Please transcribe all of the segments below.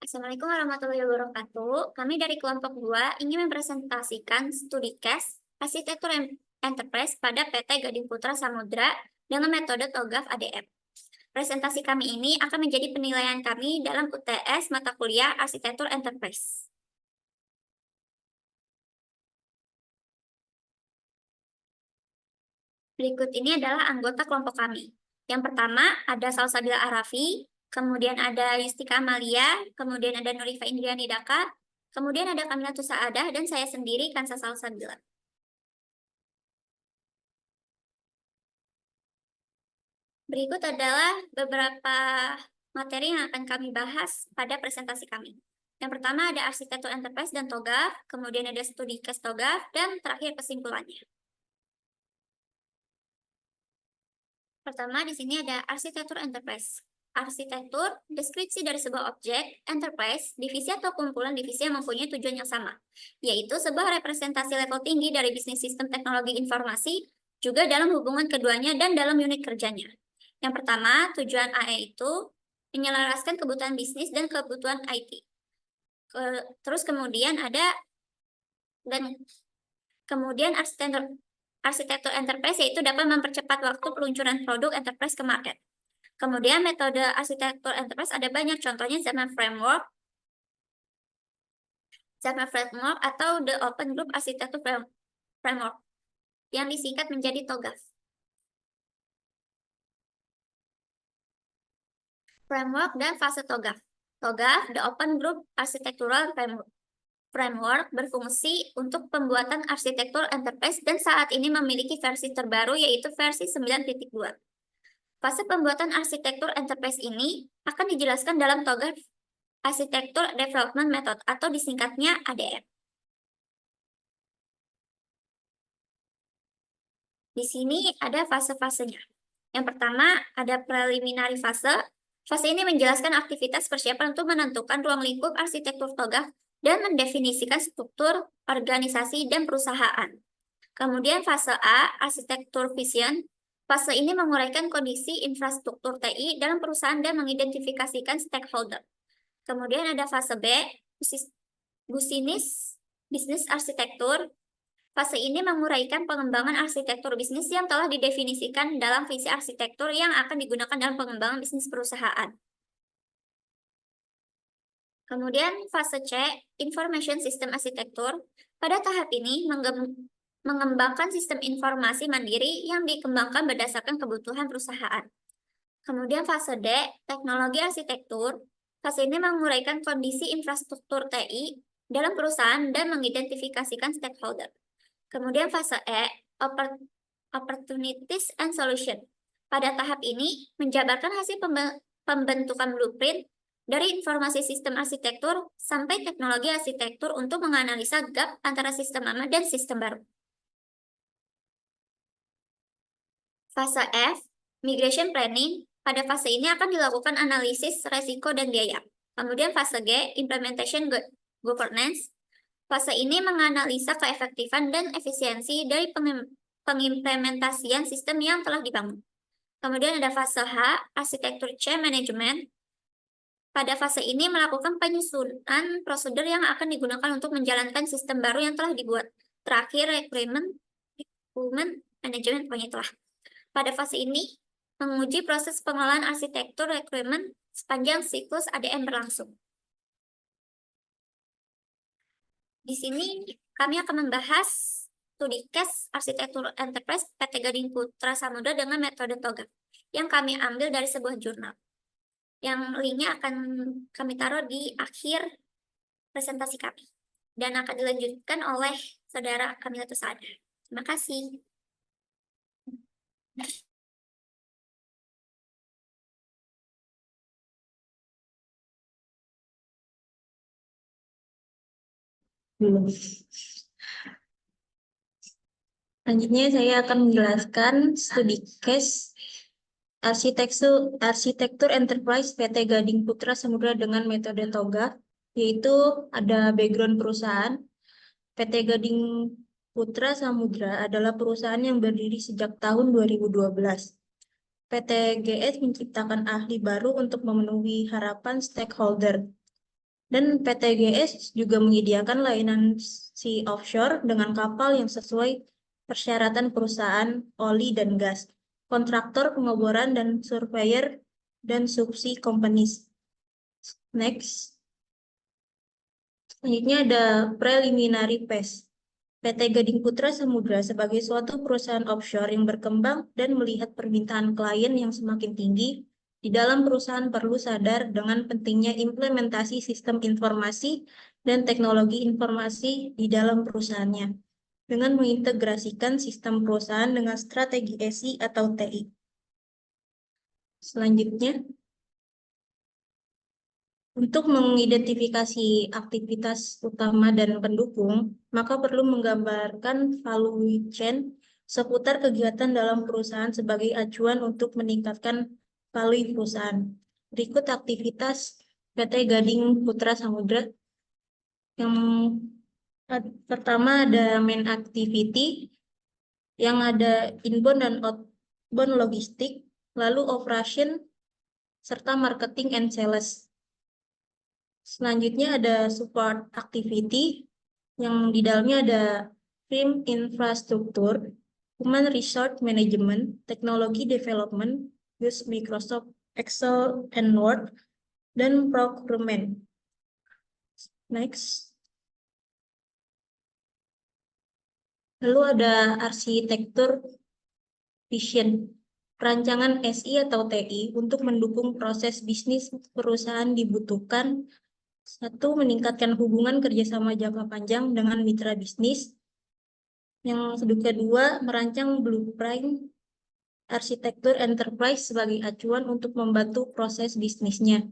Assalamualaikum warahmatullahi wabarakatuh. Kami dari kelompok 2 ingin mempresentasikan studi case arsitektur enterprise pada PT Gading Putra Samudra dengan metode TOGAF ADM. Presentasi kami ini akan menjadi penilaian kami dalam UTS mata kuliah arsitektur enterprise. Berikut ini adalah anggota kelompok kami. Yang pertama ada Salsabila Arafi, kemudian ada Yustika Amalia, kemudian ada Nurifa Indriani Daka, kemudian ada Kamila Tusaadah, dan saya sendiri Kansa Salsabila. Berikut adalah beberapa materi yang akan kami bahas pada presentasi kami. Yang pertama ada arsitektur enterprise dan TOGAF, kemudian ada studi case TOGAF, dan terakhir kesimpulannya. Pertama di sini ada arsitektur enterprise. Arsitektur, deskripsi dari sebuah objek, enterprise, divisi atau kumpulan divisi yang mempunyai tujuan yang sama, yaitu sebuah representasi level tinggi dari bisnis sistem teknologi informasi, juga dalam hubungan keduanya dan dalam unit kerjanya. Yang pertama, tujuan AE itu menyelaraskan kebutuhan bisnis dan kebutuhan IT. Terus kemudian arsitektur enterprise yaitu dapat mempercepat waktu peluncuran produk enterprise ke market. Kemudian metode arsitektur enterprise ada banyak, contohnya Zaman Framework atau The Open Group Architecture Framework yang disingkat menjadi TOGAF. Framework dan fase TOGAF. TOGAF, The Open Group Architectural Framework, berfungsi untuk pembuatan arsitektur enterprise dan saat ini memiliki versi terbaru yaitu versi 9.2. Fase pembuatan arsitektur enterprise ini akan dijelaskan dalam TOGAF Architecture Development Method atau disingkatnya ADM. Di sini ada fase-fasenya. Yang pertama ada preliminary fase. Fase ini menjelaskan aktivitas persiapan untuk menentukan ruang lingkup arsitektur TOGAF dan mendefinisikan struktur, organisasi, dan perusahaan. Kemudian fase A, arsitektur vision. Fase ini menguraikan kondisi infrastruktur TI dalam perusahaan dan mengidentifikasikan stakeholder. Kemudian ada fase B, bisnis arsitektur. Fase ini menguraikan pengembangan arsitektur bisnis yang telah didefinisikan dalam visi arsitektur yang akan digunakan dalam pengembangan bisnis perusahaan. Kemudian fase C, Information System Arsitektur. Pada tahap ini mengembangkan sistem informasi mandiri yang dikembangkan berdasarkan kebutuhan perusahaan. Kemudian fase D, Teknologi Arsitektur. Fase ini menguraikan kondisi infrastruktur TI dalam perusahaan dan mengidentifikasikan stakeholder. Kemudian fase E, Opportunities and Solution. Pada tahap ini, menjabarkan hasil pembentukan blueprint dari informasi sistem arsitektur sampai teknologi arsitektur untuk menganalisa gap antara sistem lama dan sistem baru. Fase F, Migration Planning. Pada fase ini akan dilakukan analisis resiko dan biaya. Kemudian fase G, Implementation Governance. Fase ini menganalisa keefektifan dan efisiensi dari pengimplementasian sistem yang telah dibangun. Kemudian ada fase H, Architecture Change Management. Pada fase ini melakukan penyusunan prosedur yang akan digunakan untuk menjalankan sistem baru yang telah dibuat. Terakhir, Requirement Management, pokoknya itulah. Pada fase ini, menguji proses pengolahan arsitektur requirement sepanjang siklus ADM berlangsung. Di sini kami akan membahas studi case arsitektur enterprise PT Gading Putra Samudra dengan metode TOGAF yang kami ambil dari sebuah jurnal. Yang linknya akan kami taruh di akhir presentasi kami dan akan dilanjutkan oleh saudara Kamila Tusaadah. Terima kasih. Selanjutnya saya akan menjelaskan studi case arsitektur enterprise PT Gading Putra Samudra dengan metode TOGAF, yaitu ada background perusahaan. PT Gading Putra Samudra adalah perusahaan yang berdiri sejak tahun 2012. PT GS menciptakan ahli baru untuk memenuhi harapan stakeholder. Dan PTGS juga menyediakan layanan sea offshore dengan kapal yang sesuai persyaratan perusahaan oli dan gas, kontraktor pengeboran dan surveyor, dan subsea companies. Next. Selanjutnya ada preliminary phase. PT Gading Putra Samudra sebagai suatu perusahaan offshore yang berkembang dan melihat permintaan klien yang semakin tinggi, di dalam perusahaan perlu sadar dengan pentingnya implementasi sistem informasi dan teknologi informasi di dalam perusahaannya, dengan mengintegrasikan sistem perusahaan dengan strategi SI atau TI. Selanjutnya, untuk mengidentifikasi aktivitas utama dan pendukung, maka perlu menggambarkan value chain seputar kegiatan dalam perusahaan sebagai acuan untuk meningkatkan value perusahaan. Berikut aktivitas PT Gading Putra Samudra. Yang pertama ada main activity, yang ada inbound dan outbound logistik, lalu operation, serta marketing and sales. Selanjutnya ada support activity, yang di dalamnya ada firm infrastruktur, human resource management, technology development, use Microsoft Excel and Word, dan procurement. Next. Lalu ada arsitektur vision, rancangan SI atau TI untuk mendukung proses bisnis perusahaan dibutuhkan. Satu, meningkatkan hubungan kerjasama jangka panjang dengan mitra bisnis. Yang kedua, merancang blueprint arsitektur enterprise sebagai acuan untuk membantu proses bisnisnya.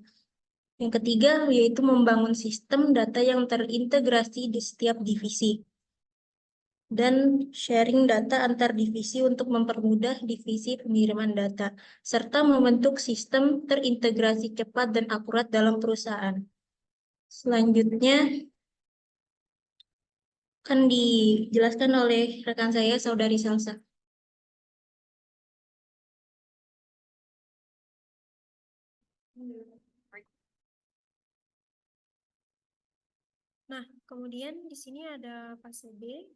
Yang ketiga, yaitu membangun sistem data yang terintegrasi di setiap divisi. Dan sharing data antar divisi untuk mempermudah divisi pengiriman data, serta membentuk sistem terintegrasi cepat dan akurat dalam perusahaan. Selanjutnya akan dijelaskan oleh rekan saya, Saudari Salsa. Nah, kemudian di sini ada fase B,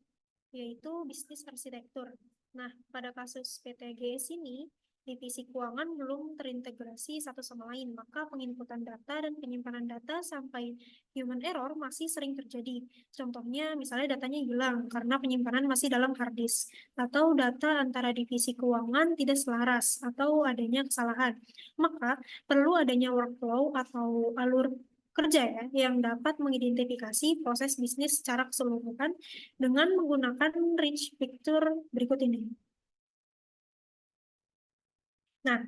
yaitu bisnis arsitektur. Nah, pada kasus PTGS ini, divisi keuangan belum terintegrasi satu sama lain, maka penginputan data dan penyimpanan data sampai human error masih sering terjadi. Contohnya, misalnya datanya hilang karena penyimpanan masih dalam hard disk, atau data antara divisi keuangan tidak selaras, atau adanya kesalahan. Maka, perlu adanya workflow atau alur kerja ya, yang dapat mengidentifikasi proses bisnis secara keseluruhan dengan menggunakan rich picture berikut ini. Nah,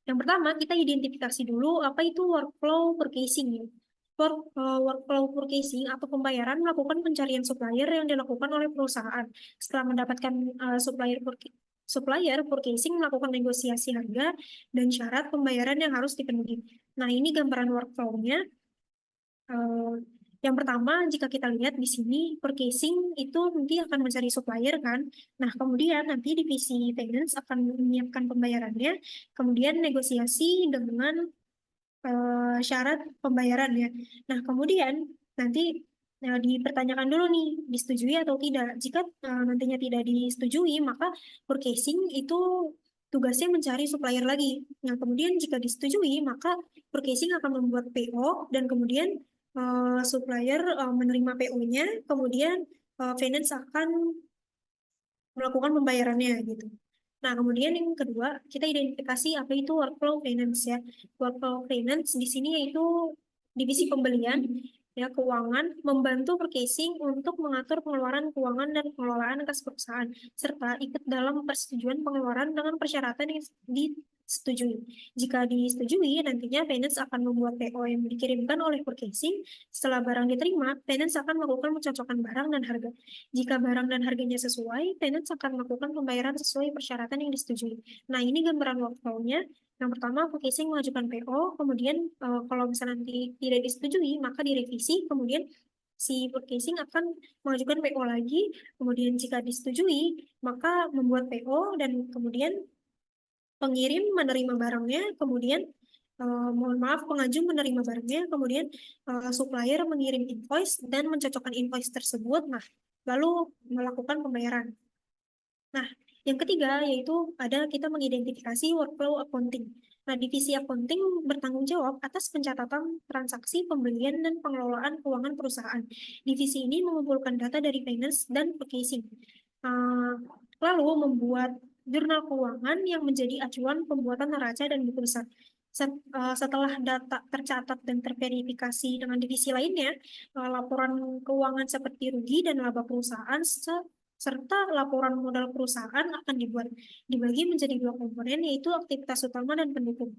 yang pertama kita identifikasi dulu apa itu workflow purchasing ya. Workflow purchasing atau pembayaran melakukan pencarian supplier yang dilakukan oleh perusahaan. Setelah mendapatkan supplier purchasing melakukan negosiasi harga dan syarat pembayaran yang harus dipenuhi. Nah, ini gambaran workflow-nya. Yang pertama, jika kita lihat di sini, purchasing itu nanti akan mencari supplier kan. Nah, kemudian nanti divisi finance akan menyiapkan pembayarannya, kemudian negosiasi dengan syarat pembayarannya. Nah, kemudian nanti dipertanyakan dulu nih, disetujui atau tidak. Jika nantinya tidak disetujui, maka purchasing itu tugasnya mencari supplier lagi. Nah, kemudian jika disetujui, maka purchasing akan membuat PO dan kemudian supplier menerima PO-nya, kemudian finance akan melakukan pembayarannya gitu. Nah, kemudian yang kedua, kita identifikasi apa itu workflow finance ya. Workflow finance di sini yaitu divisi pembelian, ya keuangan, membantu purchasing untuk mengatur pengeluaran keuangan dan pengelolaan kas perusahaan, serta ikut dalam persetujuan pengeluaran dengan persyaratan yang disetujui. Jika disetujui, nantinya finance akan membuat PO yang dikirimkan oleh purchasing. Setelah barang diterima, finance akan melakukan pencocokkan barang dan harga. Jika barang dan harganya sesuai, finance akan melakukan pembayaran sesuai persyaratan yang disetujui. Nah, ini gambaran workflow-nya. Yang pertama, purchasing mengajukan PO, kemudian kalau misalnya nanti tidak disetujui, maka direvisi, kemudian si purchasing akan mengajukan PO lagi, kemudian jika disetujui, maka membuat PO, dan kemudian pengirim menerima barangnya, kemudian mohon maaf, pengajuan menerima barangnya, kemudian supplier mengirim invoice dan mencocokkan invoice tersebut, nah lalu melakukan pembayaran. Nah, yang ketiga yaitu kita mengidentifikasi workflow accounting. Nah, divisi accounting bertanggung jawab atas pencatatan transaksi pembelian dan pengelolaan keuangan perusahaan. Divisi ini mengumpulkan data dari finance dan purchasing. Lalu membuat jurnal keuangan yang menjadi acuan pembuatan neraca dan buku besar. Setelah data tercatat dan terverifikasi dengan divisi lainnya, laporan keuangan seperti rugi dan laba perusahaan serta laporan modal perusahaan akan dibagi menjadi dua komponen, yaitu aktivitas utama dan pendukung,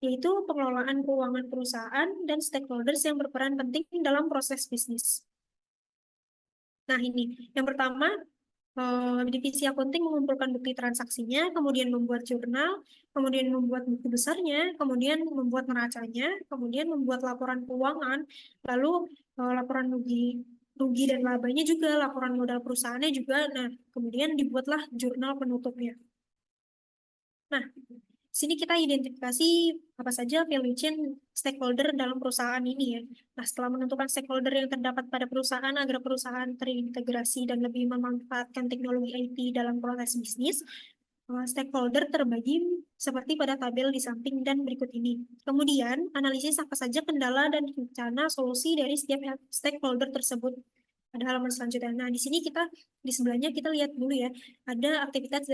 yaitu pengelolaan keuangan perusahaan dan stakeholders yang berperan penting dalam proses bisnis. Nah, ini yang pertama, divisi accounting mengumpulkan bukti transaksinya, kemudian membuat jurnal, kemudian membuat buku besarnya, kemudian membuat neracanya, kemudian membuat laporan keuangan, lalu laporan rugi dan labanya juga, laporan modal perusahaannya juga. Nah, kemudian dibuatlah jurnal penutupnya. Nah, sini kita identifikasi apa saja value chain stakeholder dalam perusahaan ini ya. Nah, setelah menentukan stakeholder yang terdapat pada perusahaan agar perusahaan terintegrasi dan lebih memanfaatkan teknologi IT dalam proses bisnis, stakeholder terbagi seperti pada tabel di samping dan berikut ini. Kemudian, analisis apa saja kendala dan rencana solusi dari setiap stakeholder tersebut pada halaman selanjutnya. Nah, di sini di sebelahnya kita lihat dulu ya, ada aktivitas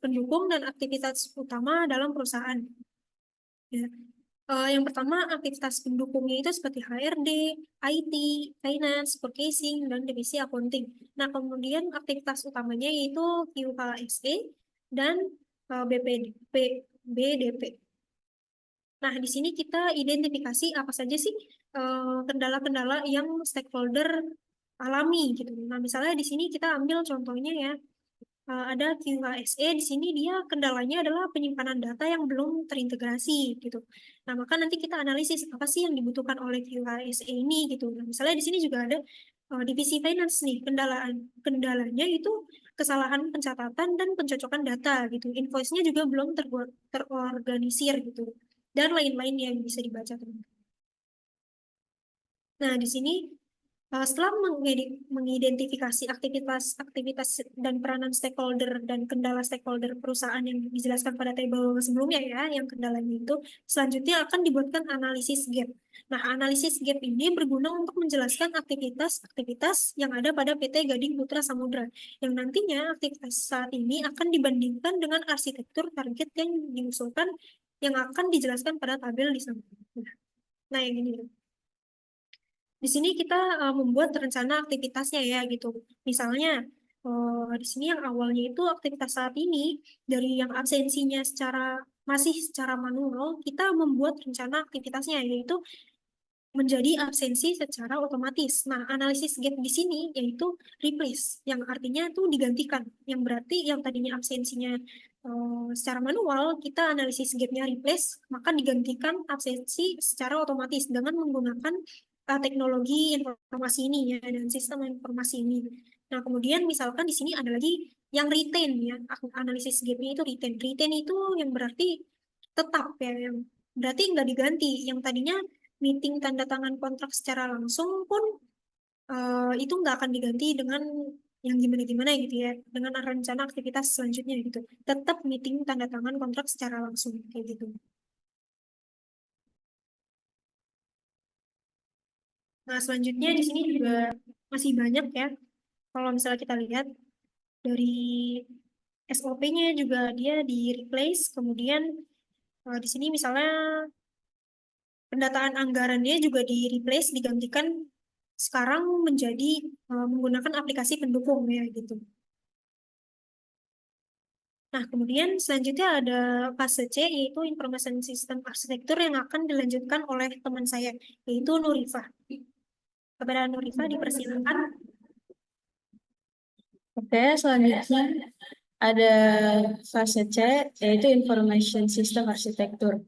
pendukung dan aktivitas utama dalam perusahaan. Ya. Yang pertama, aktivitas pendukungnya itu seperti HRD, IT, Finance, Purchasing, dan divisi accounting. Nah, kemudian aktivitas utamanya yaitu QHSE dan BDP. Nah, di sini kita identifikasi apa saja sih kendala-kendala yang stakeholder alami gitu. Nah, misalnya di sini kita ambil contohnya ya, ada QHSE, di sini dia kendalanya adalah penyimpanan data yang belum terintegrasi gitu. Nah, maka nanti kita analisis apa sih yang dibutuhkan oleh QHSE ini gitu. Nah, misalnya di sini juga ada divisi finance nih, kendalanya itu kesalahan pencatatan dan pencocokan data gitu. Invoice-nya juga belum terorganisir gitu. Dan lain-lain yang bisa dibaca teman-teman. Nah, di sini setelah mengidentifikasi aktivitas dan peranan stakeholder dan kendala stakeholder perusahaan yang dijelaskan pada tabel sebelumnya ya, yang kendalanya itu, selanjutnya akan dibuatkan analisis gap. Nah, analisis gap ini berguna untuk menjelaskan aktivitas-aktivitas yang ada pada PT Gading Putra Samudra, yang nantinya aktivitas saat ini akan dibandingkan dengan arsitektur target yang diusulkan yang akan dijelaskan pada tabel di samping. Nah, yang ini. Di sini kita membuat rencana aktivitasnya ya gitu. Misalnya di sini yang awalnya itu aktivitas saat ini dari yang absensinya masih secara manual, kita membuat rencana aktivitasnya yaitu menjadi absensi secara otomatis. Nah, analisis gap di sini yaitu replace, yang artinya itu digantikan. Yang berarti yang tadinya absensinya secara manual, kita analisis gapnya replace, maka digantikan absensi secara otomatis dengan menggunakan teknologi informasi ini ya, dan sistem informasi ini. Nah, kemudian misalkan di sini ada lagi yang retain ya, analisis gapnya itu retain. Retain itu yang berarti tetap ya, yang berarti nggak diganti. Yang tadinya meeting tanda tangan kontrak secara langsung pun itu nggak akan diganti dengan yang gimana-gimana gitu ya, dengan rencana aktivitas selanjutnya gitu. Tetap meeting tanda tangan kontrak secara langsung kayak gitu. Nah, selanjutnya di sini juga masih banyak ya. Kalau misalnya kita lihat dari SOP-nya juga dia di replace, kemudian di sini misalnya pendataan anggarannya juga di replace, digantikan sekarang menjadi menggunakan aplikasi pendukung ya gitu. Nah, kemudian selanjutnya ada fase C, yaitu Information System Architecture yang akan dilanjutkan oleh teman saya, yaitu Nurifa. Kepada Nurifa dipersilakan. Oke, selanjutnya ada fase C, yaitu Information System Architecture.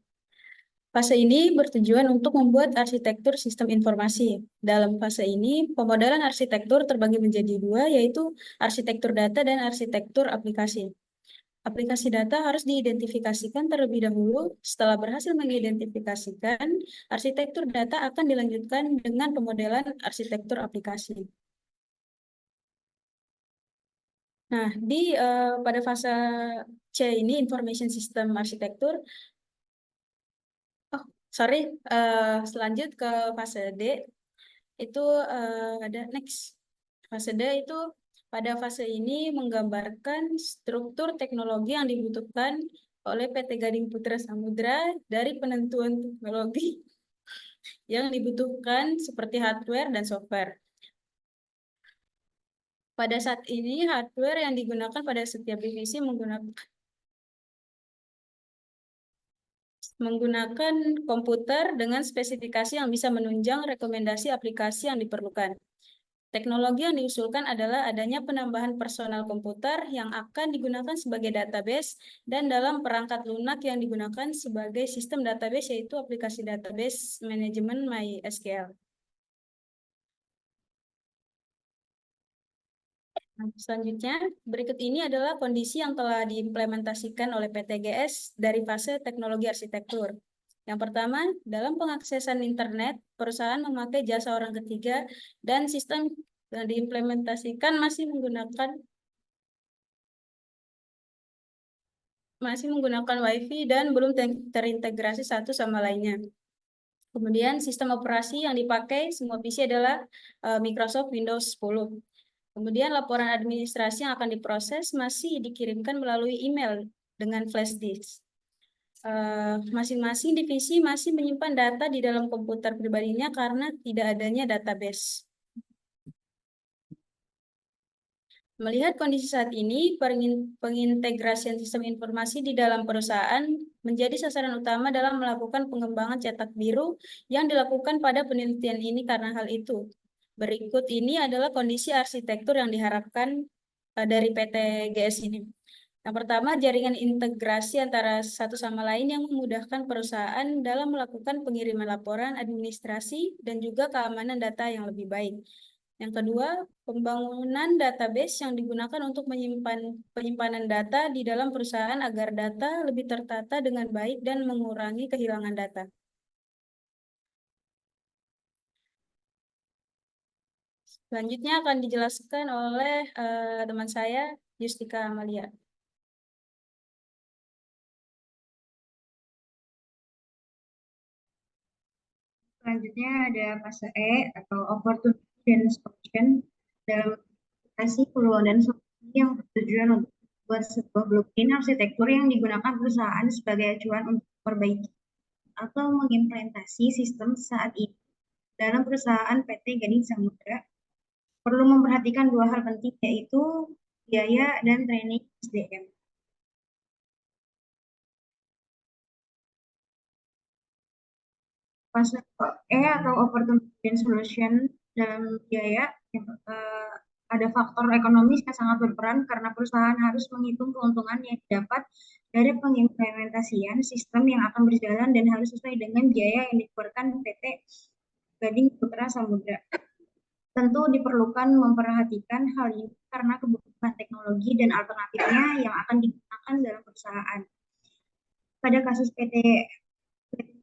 Fase ini bertujuan untuk membuat arsitektur sistem informasi. Dalam fase ini, pemodelan arsitektur terbagi menjadi dua, yaitu arsitektur data dan arsitektur aplikasi. Aplikasi data harus diidentifikasikan terlebih dahulu. Setelah berhasil mengidentifikasikan, arsitektur data akan dilanjutkan dengan pemodelan arsitektur aplikasi. Nah, pada fase C ini, Information System Architecture, selanjut ke fase D, itu ada next. Fase D itu pada fase ini menggambarkan struktur teknologi yang dibutuhkan oleh PT Gading Putra Samudra dari penentuan teknologi yang dibutuhkan seperti hardware dan software. Pada saat ini, hardware yang digunakan pada setiap divisi menggunakan komputer dengan spesifikasi yang bisa menunjang rekomendasi aplikasi yang diperlukan. Teknologi yang diusulkan adalah adanya penambahan personal komputer yang akan digunakan sebagai database dan dalam perangkat lunak yang digunakan sebagai sistem database, yaitu aplikasi database manajemen MySQL. Selanjutnya, berikut ini adalah kondisi yang telah diimplementasikan oleh PTGS dari fase teknologi arsitektur. Yang pertama, dalam pengaksesan internet, perusahaan memakai jasa orang ketiga dan sistem yang diimplementasikan masih menggunakan WiFi dan belum terintegrasi satu sama lainnya. Kemudian sistem operasi yang dipakai semua PC adalah Microsoft Windows 10. Kemudian laporan administrasi yang akan diproses masih dikirimkan melalui email dengan flash disk. Masing-masing divisi masih menyimpan data di dalam komputer pribadinya karena tidak adanya database. Melihat kondisi saat ini, pengintegrasian sistem informasi di dalam perusahaan menjadi sasaran utama dalam melakukan pengembangan cetak biru yang dilakukan pada penelitian ini karena hal itu. Berikut ini adalah kondisi arsitektur yang diharapkan dari PTGS ini. Yang pertama, jaringan integrasi antara satu sama lain yang memudahkan perusahaan dalam melakukan pengiriman laporan, administrasi, dan juga keamanan data yang lebih baik. Yang kedua, pembangunan database yang digunakan untuk penyimpanan data di dalam perusahaan agar data lebih tertata dengan baik dan mengurangi kehilangan data. Selanjutnya akan dijelaskan oleh teman saya, Justika Amalia. Selanjutnya ada fase E atau Opportunity dan Solution dalam aplikasi peluang dan solusi yang bertujuan untuk membuat sebuah blueprint arsitektur yang digunakan perusahaan sebagai acuan untuk memperbaiki atau mengimplementasi sistem saat ini dalam perusahaan PT Gading Samudra. Perlu memperhatikan dua hal penting, yaitu biaya dan training SDM. Fase E atau Opportunity and Solution dalam biaya, ada faktor ekonomis yang sangat berperan karena perusahaan harus menghitung keuntungan yang didapat dari pengimplementasian sistem yang akan berjalan dan harus sesuai dengan biaya yang dikeluarkan PT Gading Putra Samudra. Tentu diperlukan memperhatikan hal ini karena kebutuhan teknologi dan alternatifnya yang akan digunakan dalam perusahaan. Pada kasus PT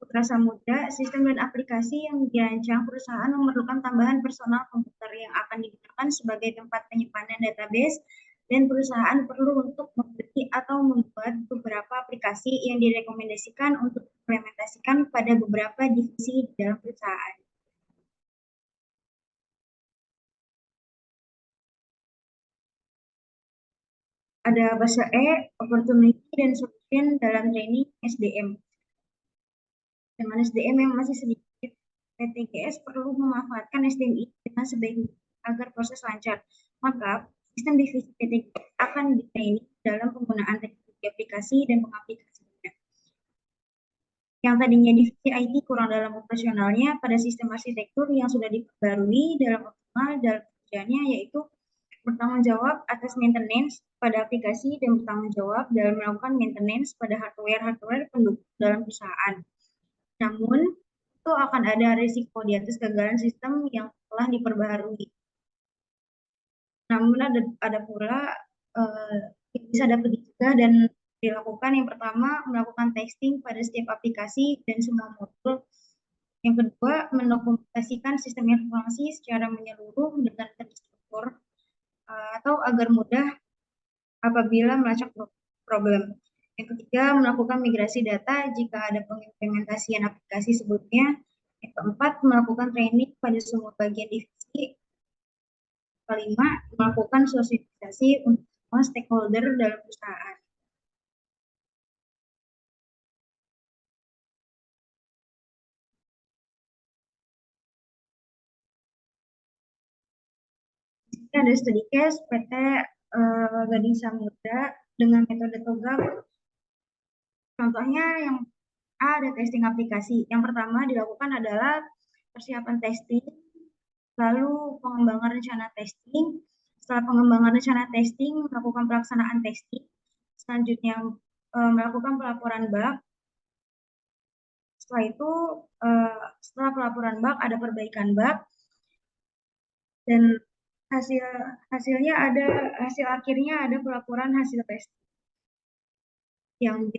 Putra Samudra, sistem dan aplikasi yang dirancang perusahaan memerlukan tambahan personal komputer yang akan digunakan sebagai tempat penyimpanan database, dan perusahaan perlu untuk membeli atau membuat beberapa aplikasi yang direkomendasikan untuk diimplementasikan pada beberapa divisi di dalam perusahaan. Ada fase E, Opportunity dan Solution dalam training SDM. Dengan SDM yang masih sedikit, PTGS perlu memanfaatkan SDM ini dengan sebaik agar proses lancar. Maka, sistem divisi PTGS akan di-training dalam penggunaan teknologi aplikasi dan pengaplikasiannya. Yang tadinya divisi IT kurang dalam operasionalnya pada sistem arsitektur yang sudah diperbarui dalam optimal dalam kerjanya, yaitu bertanggung jawab atas maintenance pada aplikasi dan bertanggung jawab dalam melakukan maintenance pada hardware pendukung dalam perusahaan. Namun, itu akan ada risiko di atas kegagalan sistem yang telah diperbaharui. Namun ada pula bisa dapat dan dilakukan yang pertama melakukan testing pada setiap aplikasi dan semua modul. Yang kedua, mendokumentasikan sistem informasi secara menyeluruh dengan terstruktur atau agar mudah apabila melacak problem. Yang ketiga, melakukan migrasi data jika ada pengimplementasian aplikasi sebelumnya. Yang keempat, melakukan training pada semua bagian divisi. Kelima, melakukan sosialisasi untuk semua stakeholder dalam perusahaan. Ini ada studi case PT Gading Samudra dengan metode TOGAF. Contohnya yang A, ada testing aplikasi. Yang pertama dilakukan adalah persiapan testing, lalu pengembangan rencana testing. Setelah pengembangan rencana testing, melakukan pelaksanaan testing. Selanjutnya melakukan pelaporan bug. Setelah itu, setelah pelaporan bug, ada perbaikan bug. Dan hasilnya ada, hasil akhirnya ada pelaporan hasil testing. Yang B,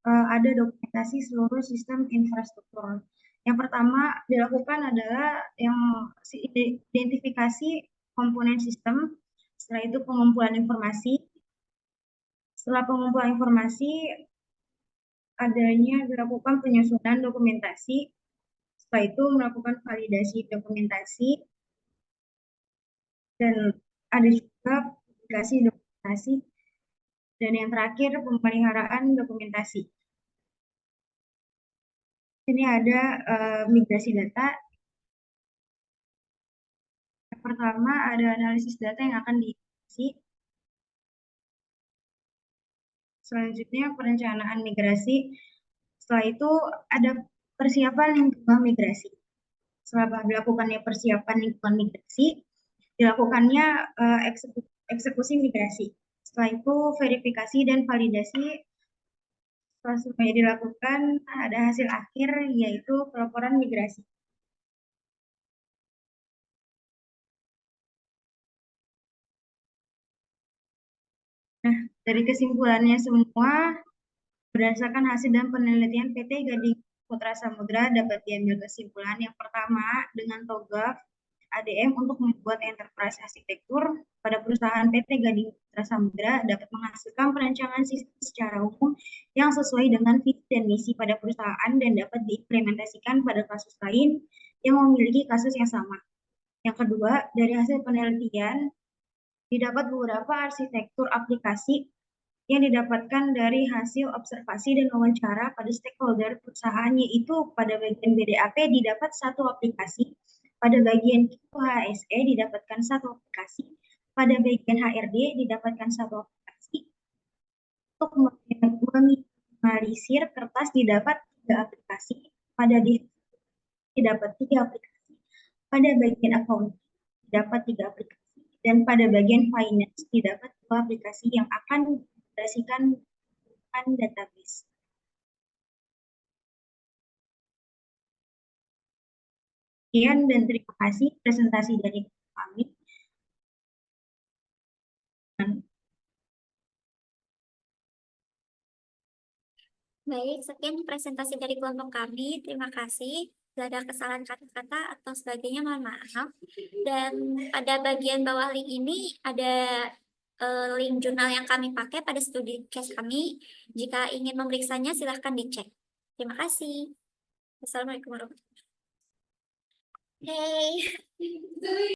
ada dokumentasi seluruh sistem infrastruktur. Yang pertama dilakukan adalah yang identifikasi komponen sistem, setelah itu pengumpulan informasi. Setelah pengumpulan informasi, adanya dilakukan penyusunan dokumentasi. Setelah itu melakukan validasi dokumentasi. Dan ada juga publikasi dokumentasi. Dan yang terakhir, pemeliharaan dokumentasi. Ini ada migrasi data. Yang pertama ada analisis data yang akan diisi. Selanjutnya perencanaan migrasi. Setelah itu ada persiapan lingkungan migrasi. Setelah dilakukannya persiapan lingkungan migrasi, dilakukannya eksekusi migrasi. Setelah itu verifikasi dan validasi. Setelah semuanya dilakukan, ada hasil akhir yaitu pelaporan migrasi. Nah, dari kesimpulannya semua, berdasarkan hasil dan penelitian PT Gading Putra Samudra dapat diambil kesimpulan yang pertama, dengan TOGAF ADM untuk membuat enterprise arsitektur pada perusahaan PT Gading Putra Samudra dapat menghasilkan perancangan sistem secara umum yang sesuai dengan visi dan misi pada perusahaan dan dapat diimplementasikan pada kasus lain yang memiliki kasus yang sama. Yang kedua, dari hasil penelitian didapat beberapa arsitektur aplikasi yang didapatkan dari hasil observasi dan wawancara pada stakeholder perusahaan, yaitu pada bagian BDAP didapat satu aplikasi, pada bagian QHSE didapatkan satu aplikasi, pada bagian HRD didapatkan satu aplikasi. Untuk meminimalisir kertas didapat 3 aplikasi, pada didapat 3 aplikasi, pada bagian accounting didapat 3 aplikasi, dan pada bagian finance didapat 2 aplikasi yang akan mengintegrasikan database. Sekian dan terima kasih presentasi dari kami. Baik, sekian presentasi dari kelompok kami. Terima kasih. Bila ada kesalahan kata-kata atau sebagainya, mohon maaf. Dan pada bagian bawah link ini ada link jurnal yang kami pakai pada studi case kami. Jika ingin memeriksanya, silahkan dicek. Terima kasih. Assalamualaikum warahmatullahi wabarakatuh. Hey.